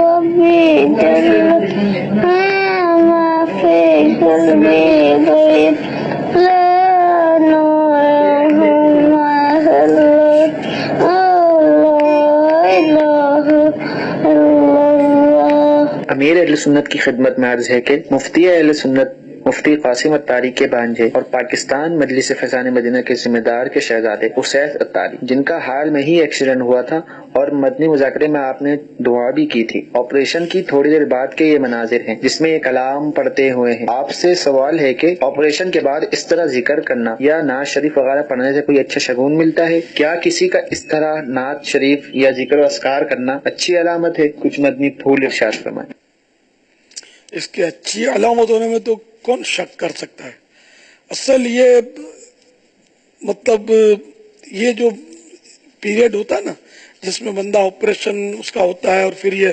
وفي جنة ما في قلبي غير لا نورهم ما الله إله إلا الله. امیر اہل سنت کی خدمت میں عرض ہے کہ مفتی اہل سنت مفتی قاسم اتاری کے بھانجے اور پاکستان مجلس فیضان مدینہ کے ذمہ دار کے شہزادے اسیس اتاری، جن کا حال میں ہی ایکسیڈنٹ ہوا تھا اور مدنی مذاکرے میں آپ نے دعا بھی کی تھی، آپریشن کی تھوڑی دیر بعد کے یہ مناظر ہیں جس میں یہ کلام پڑھتے ہوئے ہیں۔ آپ سے سوال ہے کہ آپریشن کے بعد اس طرح ذکر کرنا یا نعت شریف وغیرہ پڑھنے سے کوئی اچھا شگون ملتا ہے؟ کیا کسی کا اس طرح نعت شریف یا ذکر و اذکار کرنا اچھی علامت ہے؟ کچھ مدنی پھول ارشاد فرمائیں۔ اس کے اچھی علامت ہونے میں تو کون شک کر سکتا ہے؟ اصل یہ مطلب یہ جو پیریڈ ہوتا ہے نا جس میں بندہ آپریشن اس کا ہوتا ہے اور پھر یہ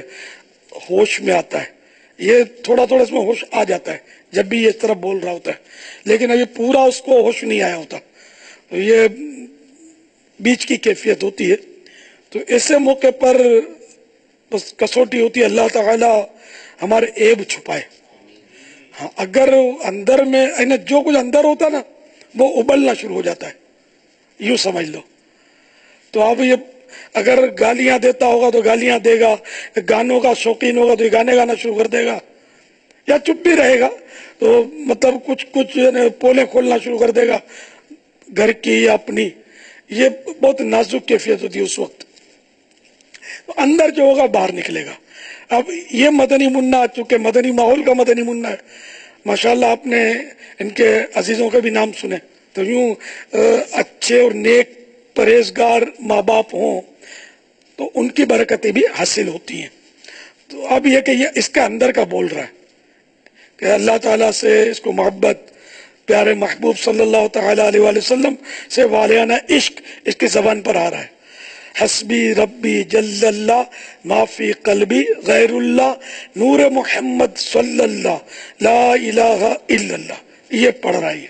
ہوش میں آتا ہے، یہ تھوڑا تھوڑا اس میں ہوش آ جاتا ہے جب بھی یہ اس طرح بول رہا ہوتا ہے، لیکن ابھی پورا اس کو ہوش نہیں آیا ہوتا، تو یہ بیچ کی کیفیت ہوتی ہے۔ تو ایسے موقع پر بس کسوٹی ہوتی ہے اللہ تعالی ہمارے عیب چھپائے۔ ہاں، اگر اندر میں جو کچھ اندر ہوتا نا وہ ابلنا شروع ہو جاتا ہے، یوں سمجھ لو۔ تو اب یہ اگر گالیاں دیتا ہوگا تو گالیاں دے گا، گانوں کا شوقین ہوگا تو یہ گانے گانا شروع کر دے گا، یا چپ بھی رہے گا تو مطلب کچھ پولے کھولنا شروع کر دے گا گھر کی یا اپنی۔ یہ بہت نازک کیفیت ہوتی ہے اس وقت، اندر جو ہوگا باہر نکلے گا۔ اب یہ مدنی منا چونکہ مدنی ماحول کا مدنی منا ہے، ماشاءاللہ آپ نے ان کے عزیزوں کے بھی نام سنے، تو یوں اچھے اور نیک پرہیزگار ماں باپ ہوں تو ان کی برکتیں بھی حاصل ہوتی ہیں۔ تو اب یہ کہ یہ اس کا اندر کا بول رہا ہے کہ اللہ تعالیٰ سے اس کو محبت، پیارے محبوب صلی اللہ تعالیٰ علیہ وآلہ وسلم سے والیانہ عشق اس کی زبان پر آ رہا ہے۔ حسبی ربی جل اللہ ما فی قلبی غیر اللہ نور محمد صلی اللہ لا الہ الا اللہ، یہ پڑھ رہا ہے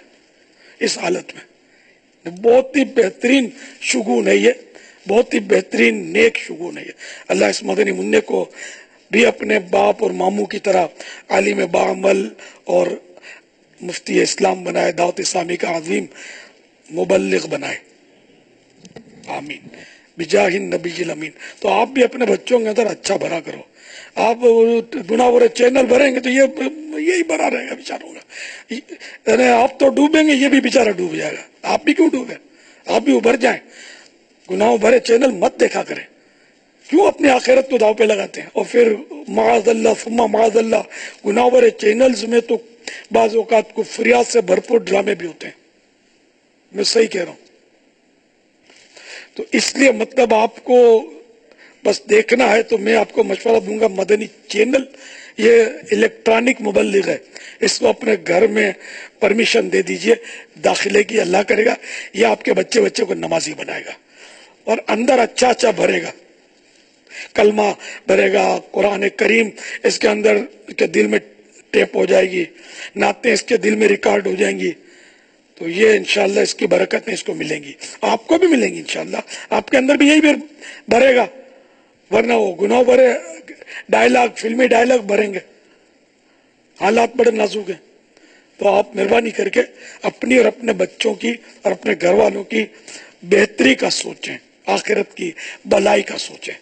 اس حالت میں۔ بہت ہی بہترین شگون ہے، یہ بہت ہی بہترین نیک شگون ہے یہ۔ اللہ اس مدنی منع کو بھی اپنے باپ اور ماموں کی طرح عالم باعمل اور مفتی اسلام بنائے، دعوت اسلامی کا عظیم مبلغ بنائے، آمین بجاہ النبی الامین۔ تو آپ بھی اپنے بچوں کے اندر اچھا بھرا کرو۔ آپ گناہ برے چینل بھریں گے تو یہی بھرا رہے گا بیچاروں کا، یعنی آپ تو ڈوبیں گے، یہ بھی بیچارہ ڈوب جائے گا۔ آپ بھی کیوں ڈوبیں؟ آپ بھی ابھر جائیں۔ گناہوں بھرے چینل مت دیکھا کریں، کیوں اپنی آخرت کو داؤ پہ لگاتے ہیں؟ اور پھر معاذ اللہ ثم معاذ اللہ، گناہ بھرے چینلز میں تو بعض اوقات کفریات سے بھرپور ڈرامے بھی ہوتے ہیں، میں صحیح کہہ رہا ہوں۔ تو اس لیے مطلب آپ کو بس دیکھنا ہے تو میں آپ کو مشورہ دوں گا، مدنی چینل یہ الیکٹرانک مبلغ ہے، اس کو اپنے گھر میں پرمیشن دے دیجئے داخلے کی، اللہ کرے گا یہ آپ کے بچے کو نمازی بنائے گا اور اندر اچھا بھرے گا، کلمہ بھرے گا، قرآن کریم اس کے اندر کے دل میں ٹیپ ہو جائے گی، نعتیں اس کے دل میں ریکارڈ ہو جائیں گی، تو یہ انشاءاللہ اس کی برکتیں اس کو ملیں گی، آپ کو بھی ملیں گی انشاءاللہ۔ آپ کے اندر بھی یہی بھرے گا، ورنہ وہ گناہ بھرے ڈائلاگ، فلمی ڈائلاگ بھریں گے، حالات بڑے نازک ہیں۔ تو آپ مہربانی کر کے اپنی اور اپنے بچوں کی اور اپنے گھر والوں کی بہتری کا سوچیں، آخرت کی بلائی کا سوچیں۔